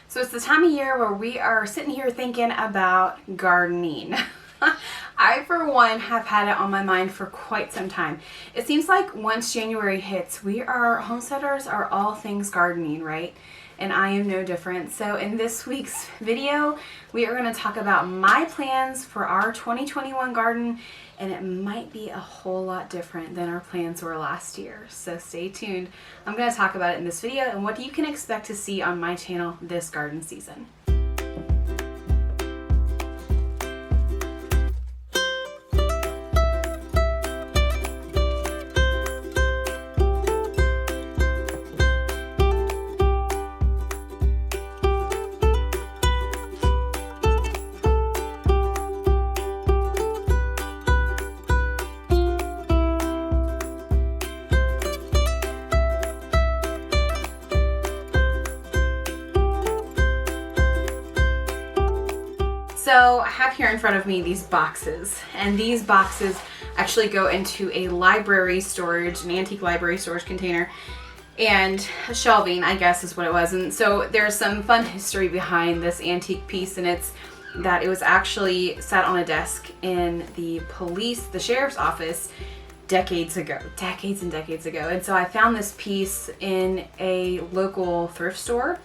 So it's the time of year where we are sitting here thinking about gardening. I, for one, have had it on my mind for quite some time. It seems like once January hits, we are homesteaders are all things gardening, right? And I am no different. So in this week's video, we are going to talk about my plans for our 2021 garden, and it might be a whole lot different than our plans were last year. So stay tuned. I'm going to talk about it in this video and what you can expect to see on my channel this garden season. So I have here in front of me these boxes, and these boxes actually go into a library storage, an antique library storage container, and shelving, I guess is what it was. And so there's some fun history behind this antique piece, and it's that it was actually sat on a desk in the sheriff's office decades and decades ago. And so I found this piece in a local thrift store.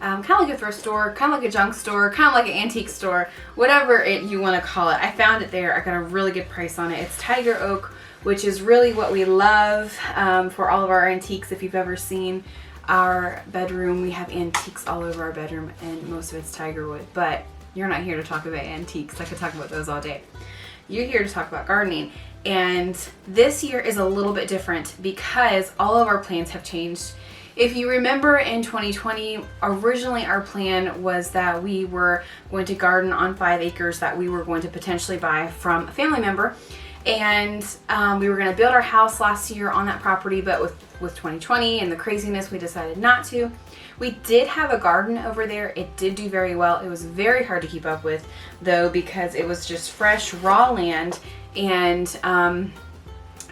Kind of like a thrift store, kind of like a junk store, kind of like an antique store, whatever you want to call it. I found it there. I got a really good price on it. It's tiger oak, which is really what we love for all of our antiques. If you've ever seen our bedroom, we have antiques all over our bedroom, and most of it's tiger wood. But you're not here to talk about antiques. I could talk about those all day. You're here to talk about gardening. And this year is a little bit different because all of our plans have changed. If you remember in 2020, originally our plan was that we were going to garden on 5 acres that we were going to potentially buy from a family member. And we were going to build our house last year on that property, but with 2020 and the craziness, we decided not to. We did have a garden over there. It did do very well. It was very hard to keep up with, though, because it was just fresh, raw land, and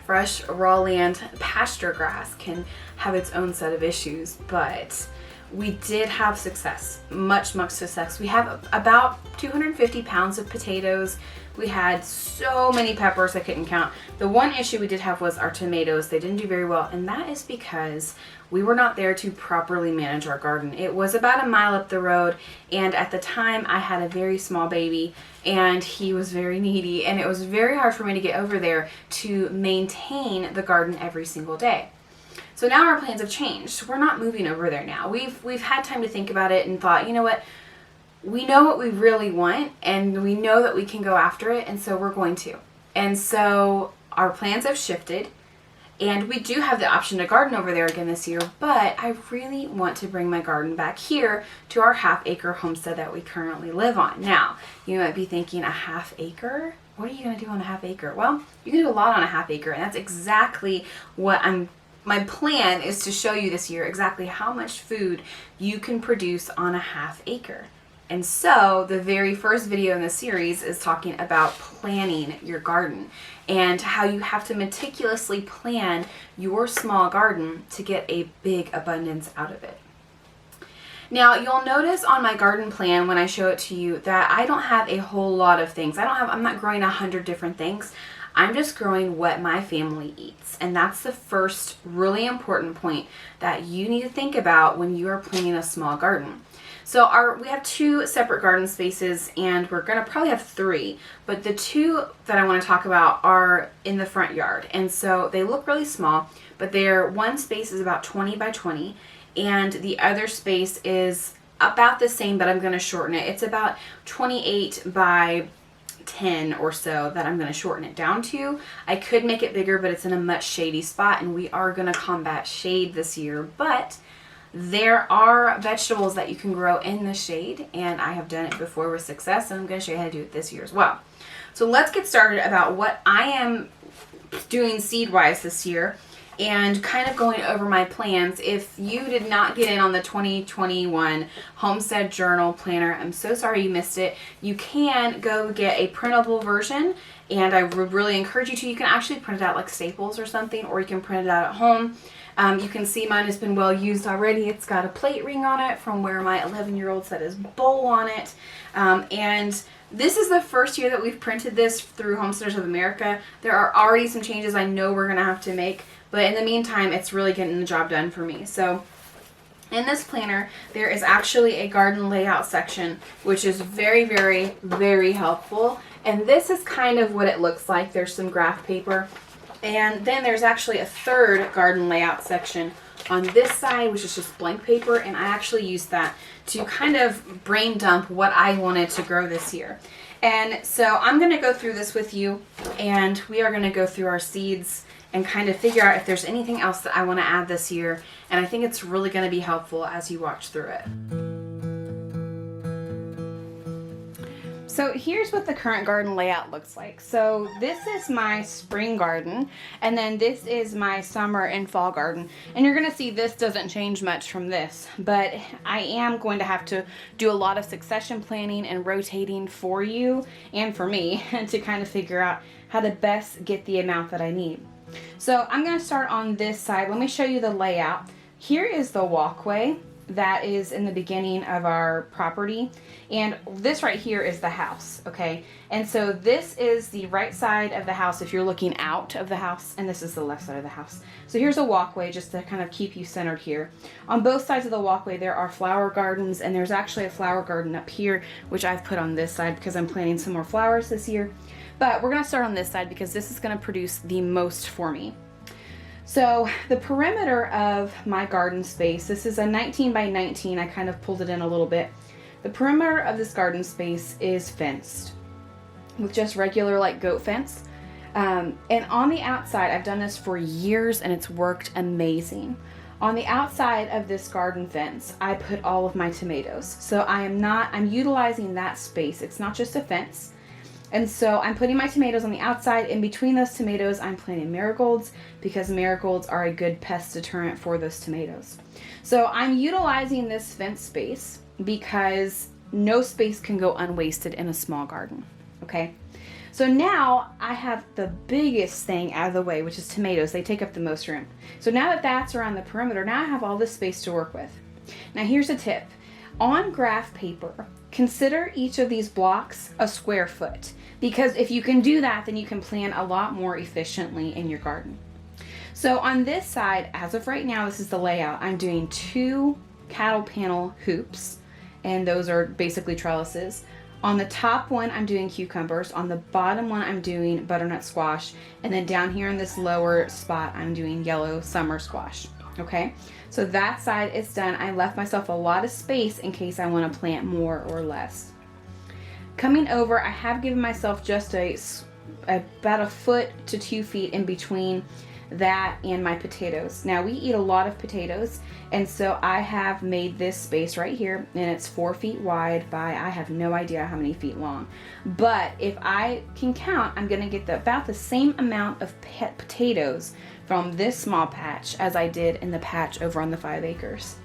fresh, raw land, pasture grass can have its own set of issues, but we did have success, much success. We have about 250 pounds of potatoes. We had so many peppers I couldn't count. The one issue we did have was our tomatoes. They didn't do very well, and that is because we were not there to properly manage our garden. It was about a mile up the road, and at the time I had a very small baby, and he was very needy, and it was very hard for me to get over there to maintain the garden every single day. So now our plans have changed. We're not moving over there now. We've had time to think about it and thought, you know what? We know what we really want, and we know that we can go after it, and so we're going to. And so our plans have shifted, and we do have the option to garden over there again this year, but I really want to bring my garden back here to our half-acre homestead that we currently live on. Now, you might be thinking, a half acre? What are you going to do on a half acre? Well, you can do a lot on a half acre, and that's exactly what my plan is to show you this year, exactly how much food you can produce on a half acre. And so the very first video in this series is talking about planning your garden and how you have to meticulously plan your small garden to get a big abundance out of it. Now, you'll notice on my garden plan when I show it to you that I don't have a whole lot of things. I'm not growing 100 different things. I'm just growing what my family eats. And that's the first really important point that you need to think about when you are planning a small garden. So we have 2 separate garden spaces, and we're going to probably have 3, but the 2 that I want to talk about are in the front yard. And so they look really small, but one space is about 20 by 20, and the other space is about the same, but I'm going to shorten it. It's about 28 by 10 or so that I'm going to shorten it down to. I could make it bigger, but it's in a much shady spot, and we are going to combat shade this year, but there are vegetables that you can grow in the shade, and I have done it before with success, and I'm going to show you how to do it this year as well. So let's get started about what I am doing seed-wise this year and kind of going over my plans. If you did not get in on the 2021 Homestead Journal Planner, I'm so sorry you missed it. You can go get a printable version, and I would really encourage you to. You can actually print it out like Staples or something, or you can print it out at home. You can see mine has been well used already. It's got a plate ring on it from where my 11-year-old set his bowl on it. And this is the first year that we've printed this through Homesteaders of America. There are already some changes I know we're going to have to make, but in the meantime, it's really getting the job done for me. So in this planner, there is actually a garden layout section, which is very, very, very helpful. And this is kind of what it looks like. There's some graph paper. And then there's actually a third garden layout section on this side, which is just blank paper, and I actually used that to kind of brain dump what I wanted to grow this year. And so I'm going to go through this with you, and we are going to go through our seeds and kind of figure out if there's anything else that I want to add this year. And I think it's really going to be helpful as you watch through it. So here's what the current garden layout looks like. So this is my spring garden, and then this is my summer and fall garden. And you're gonna see this doesn't change much from this, but I am going to have to do a lot of succession planning and rotating for you and for me to kind of figure out how to best get the amount that I need. So I'm gonna start on this side. Let me show you the layout. Here is the walkway that is in the beginning of our property, and this right here is the house, okay? And so this is the right side of the house if you're looking out of the house, and this is the left side of the house. So here's a walkway just to kind of keep you centered here. On both sides of the walkway there are flower gardens, and there's actually a flower garden up here which I've put on this side because I'm planting some more flowers this year. But we're gonna start on this side because this is gonna produce the most for me. So the perimeter of my garden space, this is a 19 by 19, I kind of pulled it in a little bit. The perimeter of this garden space is fenced with just regular like goat fence. And on the outside, I've done this for years and it's worked amazing. On the outside of this garden fence, I put all of my tomatoes. So I'm utilizing that space. It's not just a fence. And so I'm putting my tomatoes on the outside. In between those tomatoes, I'm planting marigolds because marigolds are a good pest deterrent for those tomatoes. So I'm utilizing this fence space because no space can go unwasted in a small garden, okay? So now I have the biggest thing out of the way, which is tomatoes. They take up the most room. So now that that's around the perimeter, now I have all this space to work with. Now here's a tip. On graph paper, consider each of these blocks a square foot, because if you can do that, then you can plan a lot more efficiently in your garden. So on this side, as of right now, this is the layout. I'm doing 2 cattle panel hoops, and those are basically trellises. On the top one, I'm doing cucumbers. On the bottom one, I'm doing butternut squash. And then down here in this lower spot, I'm doing yellow summer squash. Okay, so that side is done. I left myself a lot of space in case I want to plant more or less. Coming over, I have given myself just about 1 foot to 2 feet in between that and my potatoes. Now we eat a lot of potatoes, and so I have made this space right here, and it's 4 feet wide by I have no idea how many feet long. But if I can count, I'm gonna get about the same amount of potatoes from this small patch as I did in the patch over on the 5 acres.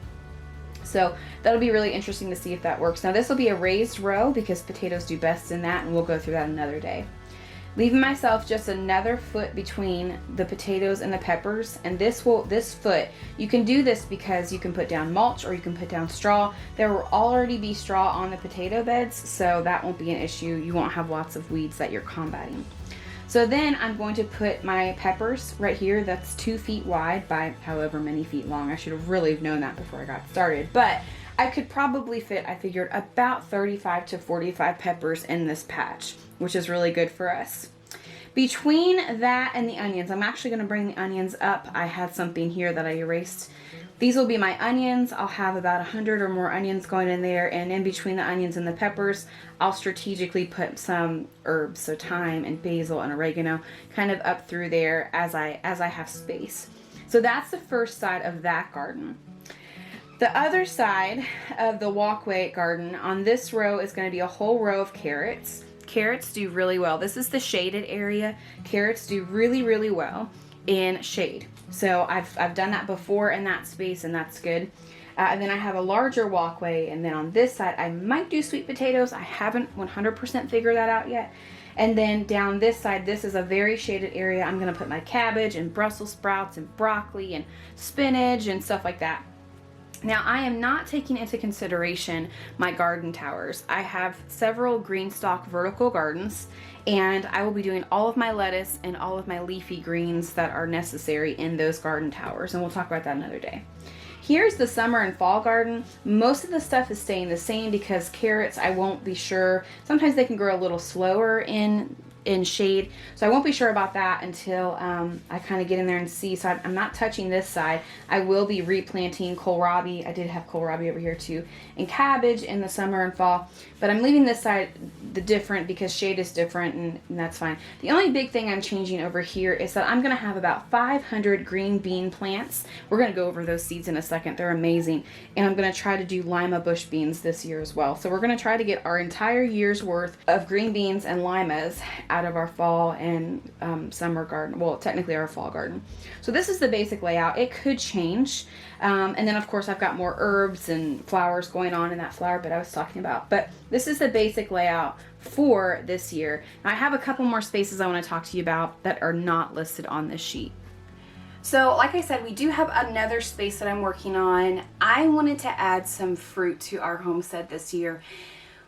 So that'll be really interesting to see if that works. Now this will be a raised row because potatoes do best in that, and we'll go through that another day. Leaving myself just another foot between the potatoes and the peppers, and this foot, you can do this because you can put down mulch or you can put down straw. There will already be straw on the potato beds, so that won't be an issue. You won't have lots of weeds that you're combating. So then I'm going to put my peppers right here. That's 2 feet wide by however many feet long. I should have really known that before I got started, but I could probably fit, I figured, about 35 to 45 peppers in this patch, which is really good for us. Between that and the onions, I'm actually going to bring the onions up. I had something here that I erased. These will be my onions. I'll have about 100 or more onions going in there, and in between the onions and the peppers, I'll strategically put some herbs, so thyme and basil and oregano, kind of up through there as I have space. So that's the first side of that garden. The other side of the walkway garden, on this row is going to be a whole row of carrots. Carrots do really well. This is the shaded area. Carrots do really, really well in shade. So I've done that before in that space, and that's good. And then I have a larger walkway, and then on this side I might do sweet potatoes. I haven't 100% figured that out yet. And then down this side, this is a very shaded area. I'm going to put my cabbage and Brussels sprouts and broccoli and spinach and stuff like that. Now, I am not taking into consideration my garden towers. I have several green stalk vertical gardens, and I will be doing all of my lettuce and all of my leafy greens that are necessary in those garden towers, and we'll talk about that another day. Here's the summer and fall garden. Most of the stuff is staying the same because carrots, I won't be sure. Sometimes they can grow a little slower in shade, so I won't be sure about that until I kind of get in there and see. So I'm not touching this side. I will be replanting kohlrabi. I did have kohlrabi over here too, and cabbage in the summer and fall, but I'm leaving this side the different because shade is different, and that's fine. The only big thing I'm changing over here is that I'm going to have about 500 green bean plants. We're going to go over those seeds in a second. They're amazing, and I'm going to try to do lima bush beans this year as well. So we're going to try to get our entire year's worth of green beans and limas out of our fall and summer garden. Well, technically our fall garden. So this is the basic layout. It could change. And then of course I've got more herbs and flowers going on in that flower bed I was talking about. But this is the basic layout for this year. Now I have a couple more spaces I want to talk to you about that are not listed on this sheet. So like I said, we do have another space that I'm working on. I wanted to add some fruit to our homestead this year.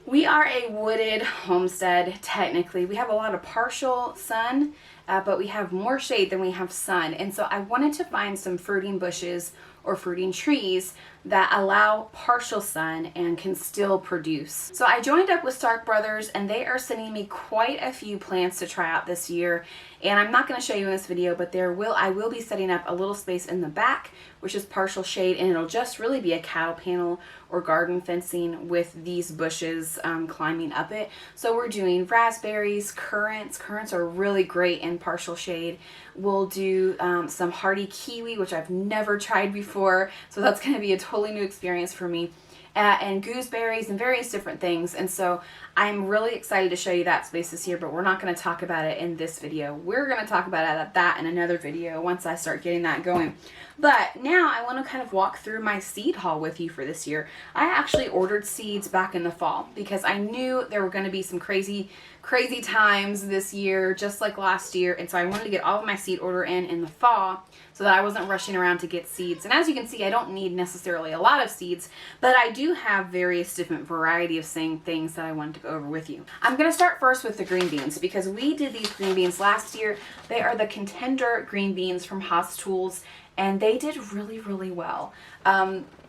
We are a wooded homestead, technically. We have a lot of partial sun, but we have more shade than we have sun. And so I wanted to find some fruiting bushes or fruiting trees that allow partial sun and can still produce. So I joined up with Stark Brothers, and they are sending me quite a few plants to try out this year. And I'm not going to show you in this video, but I will be setting up a little space in the back, which is partial shade, and it'll just really be a cattle panel or garden fencing with these bushes climbing up it. So we're doing raspberries, currants. Currants are really great in partial shade. We'll do some hardy kiwi, which I've never tried before, so that's going to be a totally new experience for me. And gooseberries and various different things. And so I'm really excited to show you that space this year, but we're not going to talk about it in this video. We're going to talk about that in another video once I start getting that going. But now I want to kind of walk through my seed haul with you for this year. I actually ordered seeds back in the fall because I knew there were going to be some crazy times this year, just like last year. And so I wanted to get all of my seed order in the fall so that I wasn't rushing around to get seeds. And as you can see, I don't need necessarily a lot of seeds, but I do have various different variety of things that I wanted to go over with you. I'm going to start first with the green beans because we did these green beans last year. They are the Contender green beans from Haas Tools, and they did really, really well.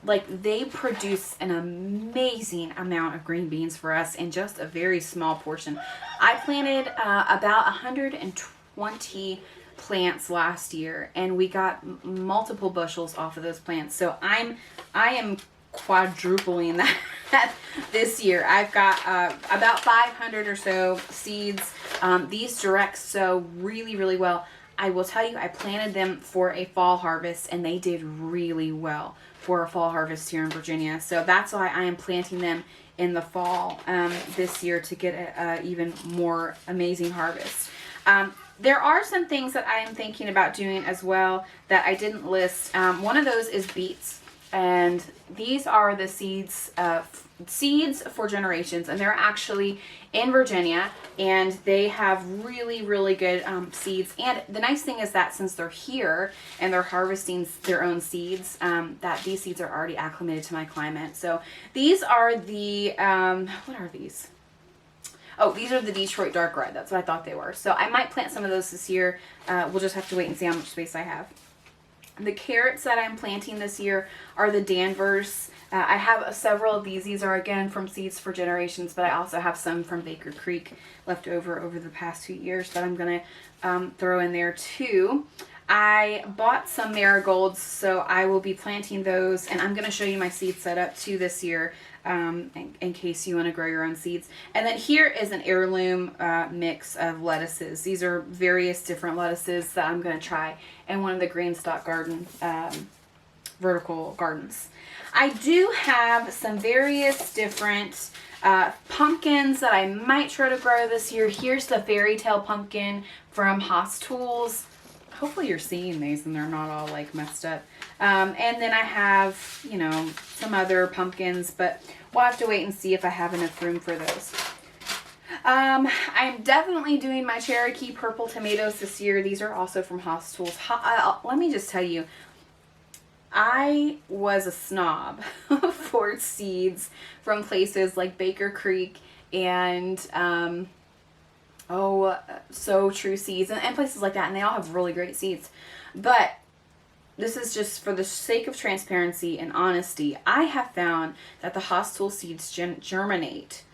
Like, they produce an amazing amount of green beans for us in just a very small portion. I planted about 120 plants last year, and we got multiple bushels off of those plants. So I am quadrupling that this year. I've got about 500 or so seeds. These direct sow really, really well. I will tell you, I planted them for a fall harvest, and they did really well for a fall harvest here in Virginia. So that's why I am planting them in the fall this year to get a even more amazing harvest. There are some things that I am thinking about doing as well that I didn't list. One of those is beets, and these are the seeds for generations, and they're actually in Virginia, and they have really, really good seeds. And the nice thing is that since they're here and they're harvesting their own seeds, that these seeds are already acclimated to my climate. So these are the what are these? Oh, these are the Detroit Dark Red. That's what I thought they were. So I might plant some of those this year. We'll just have to wait and see how much space I have. The carrots that I'm planting this year are the Danvers. I have several of these. These are, again, from Seeds for Generations, but I also have some from Baker Creek left over the past 2 years that I'm going to throw in there too. I bought some marigolds, so I will be planting those, and I'm going to show you my seed setup too this year in case you want to grow your own seeds. And then here is an heirloom mix of lettuces. These are various different lettuces that I'm going to try in one of the green stock garden vertical gardens. I do have some various different pumpkins that I might try to grow this year. Here's the fairy tale pumpkin from Haas Tools. Hopefully you're seeing these and they're not all like messed up. And then I have, you know, some other pumpkins, but we'll have to wait and see if I have enough room for those. I'm definitely doing my Cherokee purple tomatoes this year. These are also from Haas Tools. Let me just tell you, I was a snob for seeds from places like Baker Creek and So True Seeds and places like that, and they all have really great seeds. But this is just for the sake of transparency and honesty. I have found that the Haas Tool seeds germinate,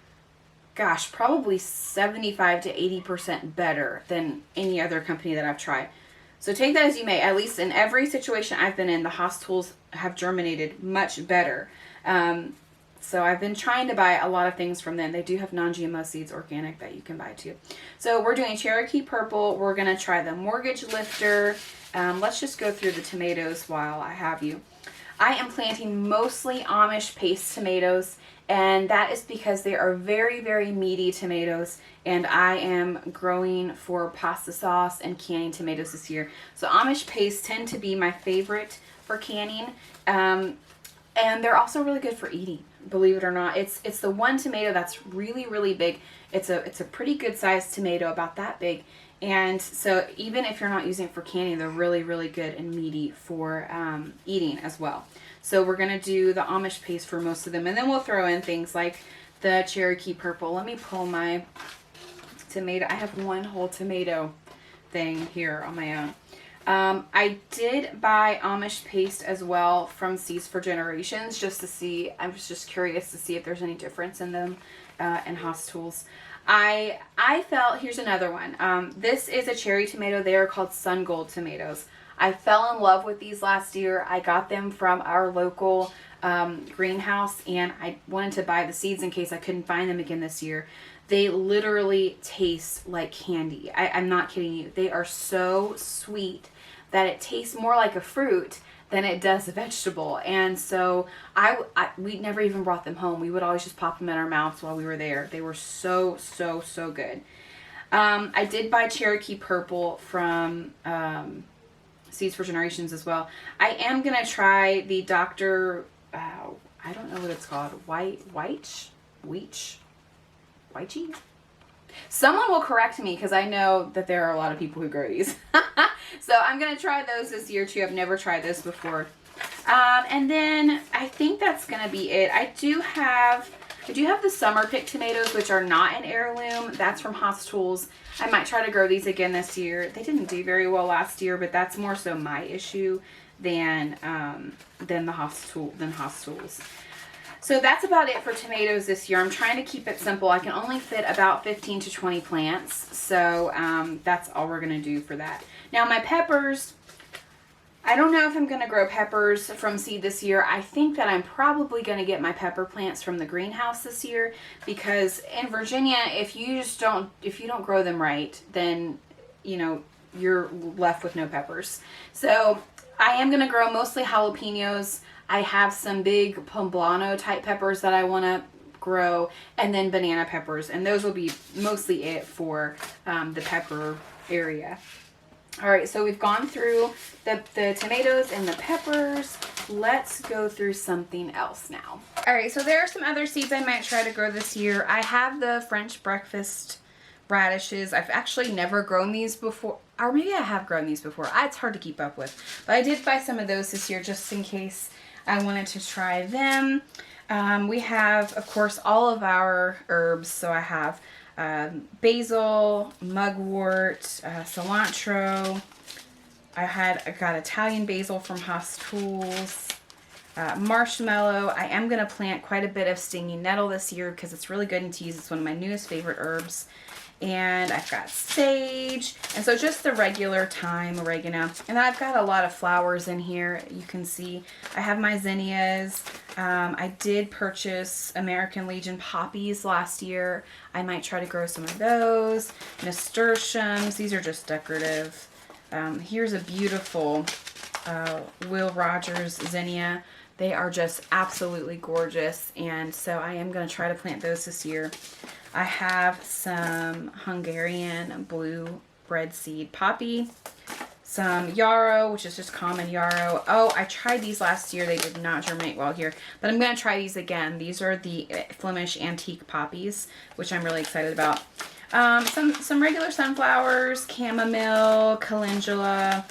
gosh, probably 75 to 80% better than any other company that I've tried. So take that as you may. At least in every situation I've been in, the Haas Tools have germinated much better. So I've been trying to buy a lot of things from them. They do have non-GMO seeds, organic, that you can buy too. So we're doing Cherokee Purple. We're going to try the Mortgage Lifter. Let's just go through the tomatoes while I have you. I am planting mostly Amish paste tomatoes, and that is because they are very, very meaty tomatoes, and I am growing for pasta sauce and canning tomatoes this year. So Amish paste tend to be my favorite for canning, and they're also really good for eating, believe it or not. It's the one tomato that's really, really big. It's a pretty good sized tomato, about that big. And so even if you're not using it for canning, they're really, really good and meaty for eating as well. So we're going to do the Amish paste for most of them. And then we'll throw in things like the Cherokee Purple. Let me pull my tomato. I have one whole tomato thing here on my own. I did buy Amish paste as well from Seeds for Generations, just to see. I was just curious to see if there's any difference in them and Haas Tools. I felt, here's another one. This is a cherry tomato. They are called Sun Gold tomatoes. I fell in love with these last year. I got them from our local greenhouse, and I wanted to buy the seeds in case I couldn't find them again this year. They literally taste like candy. I'm not kidding you. They are so sweet that it tastes more like a fruit than it does a vegetable. And so we never even brought them home. We would always just pop them in our mouths while we were there. They were so, so, so good. I did buy Cherokee Purple from Seeds for Generations as well. I am going to try the Dr. I don't know what it's called. Weech? Someone will correct me because I know that there are a lot of people who grow these. So I'm going to try those this year too. I've never tried this before. And then I think that's going to be it. I do have the Summer Pick tomatoes, which are not an heirloom. That's from Haas Tools. I might try to grow these again this year. They didn't do very well last year, but that's more so my issue than Haas Tools. So that's about it for tomatoes this year. I'm trying to keep it simple. I can only fit about 15 to 20 plants. So that's all we're going to do for that. Now my peppers, I don't know if I'm going to grow peppers from seed this year. I think that I'm probably going to get my pepper plants from the greenhouse this year, because in Virginia, if you don't grow them right, then, you know, you're left with no peppers. So I am going to grow mostly jalapenos. I have some big poblano type peppers that I want to grow, and then banana peppers, and those will be mostly it for the pepper area. All right, so we've gone through the tomatoes and the peppers. Let's go through something else now. All right, so there are some other seeds I might try to grow this year. I have the French breakfast radishes. I've actually never grown these before, or maybe I have grown these before. It's hard to keep up with, but I did buy some of those this year just in case I wanted to try them. We have, of course, all of our herbs. So I have basil, mugwort, cilantro. I got Italian basil from Haas Tools. Marshmallow. I am going to plant quite a bit of stinging nettle this year because it's really good in teas. It's one of my newest favorite herbs. And I've got sage, and so just the regular thyme, oregano. And then I've got a lot of flowers in here. You can see I have my zinnias. I did purchase American Legion poppies last year. I might try to grow some of those. Nasturtiums, these are just decorative. Here's a beautiful Will Rogers zinnia. They are just absolutely gorgeous, and so I am going to try to plant those this year. I have some Hungarian blue bread seed poppy, some yarrow, which is just common yarrow. Oh, I tried these last year. They did not germinate well here, but I'm going to try these again. These are the Flemish antique poppies, which I'm really excited about. Some regular sunflowers, chamomile, calendula,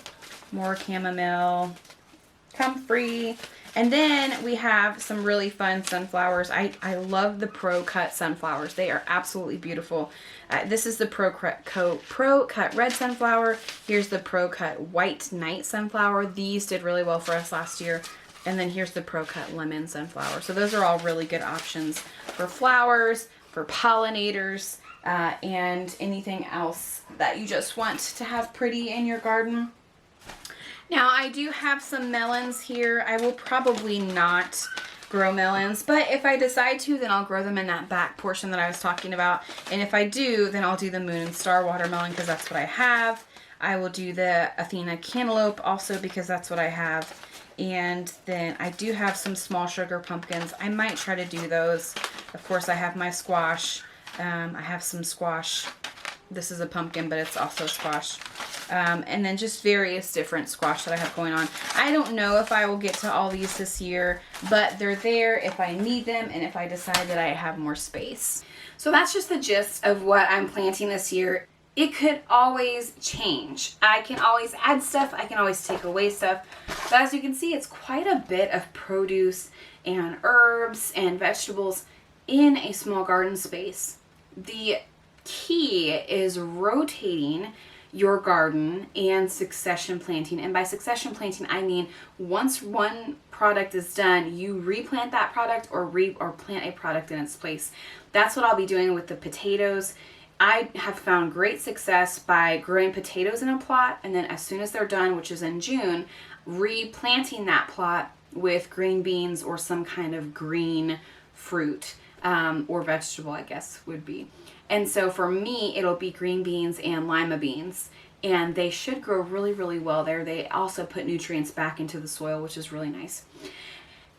more chamomile, comfrey. And then we have some really fun sunflowers. I love the Pro Cut sunflowers. They are absolutely beautiful. This is the Pro Cut red sunflower. Here's the Pro Cut white night sunflower. These did really well for us last year. And then here's the Pro Cut lemon sunflower. So those are all really good options for flowers, for pollinators, and anything else that you just want to have pretty in your garden. Now, I do have some melons here. I will probably not grow melons, but if I decide to, then I'll grow them in that back portion that I was talking about. And if I do, then I'll do the Moon and Star watermelon because that's what I have. I will do the Athena cantaloupe also because that's what I have. And then I do have some small sugar pumpkins. I might try to do those. Of course, I have my squash. I have some squash. This is a pumpkin, but it's also squash. And then just various different squash that I have going on. I don't know if I will get to all these this year, but they're there if I need them and if I decide that I have more space. So that's just the gist of what I'm planting this year. It could always change. I can always add stuff. I can always take away stuff. But as you can see, it's quite a bit of produce and herbs and vegetables in a small garden space. The key is rotating your garden and succession planting. And by succession planting, I mean once one product is done, you replant that product or plant a product in its place. That's what I'll be doing with the potatoes. I have found great success by growing potatoes in a plot, and then as soon as they're done, which is in June, replanting that plot with green beans or some kind of green fruit or vegetable, I guess would be. And so for me, it'll be green beans and lima beans, and they should grow really, really well there. They also put nutrients back into the soil, which is really nice.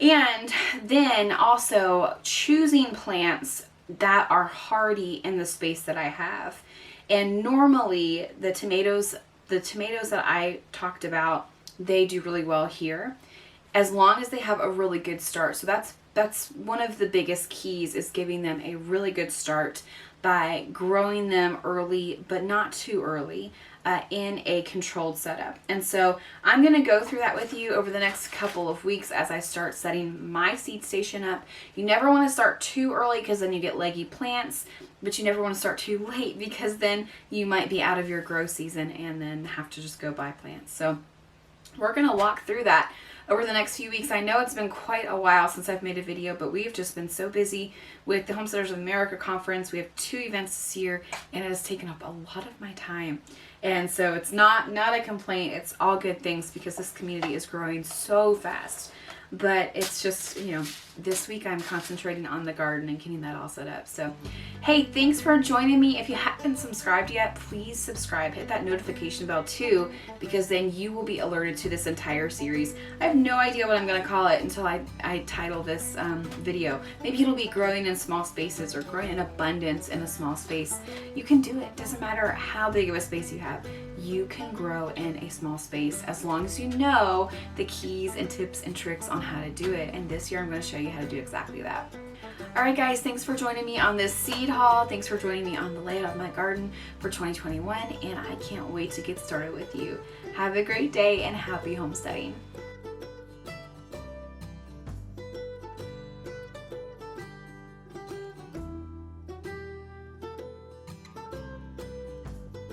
And then also choosing plants that are hardy in the space that I have. And normally the tomatoes that I talked about, they do really well here, as long as they have a really good start. So that's one of the biggest keys, is giving them a really good start by growing them early, but not too early, in a controlled setup. And so I'm going to go through that with you over the next couple of weeks as I start setting my seed station up. You never want to start too early because then you get leggy plants, but you never want to start too late because then you might be out of your grow season and then have to just go buy plants. So we're going to walk through that over the next few weeks. I know it's been quite a while since I've made a video, but we've just been so busy with the Homesteaders of America conference. We have 2 events this year, and it has taken up a lot of my time. And so it's not a complaint. It's all good things because this community is growing so fast. But it's just, you know, this week I'm concentrating on the garden and getting that all set up. So, hey, thanks for joining me. If you haven't subscribed yet, please subscribe. Hit that notification bell too, because then you will be alerted to this entire series. I have no idea what I'm going to call it until I title this video. Maybe it'll be growing in small spaces or growing in abundance in a small space. You can do it. Doesn't matter how big of a space you have. You can grow in a small space as long as you know the keys and tips and tricks on how to do it. And this year I'm going to show you how to do exactly that. Alright guys, thanks for joining me on this seed haul. Thanks for joining me on the layout of my garden for 2021, and I can't wait to get started with you. Have a great day and happy homesteading.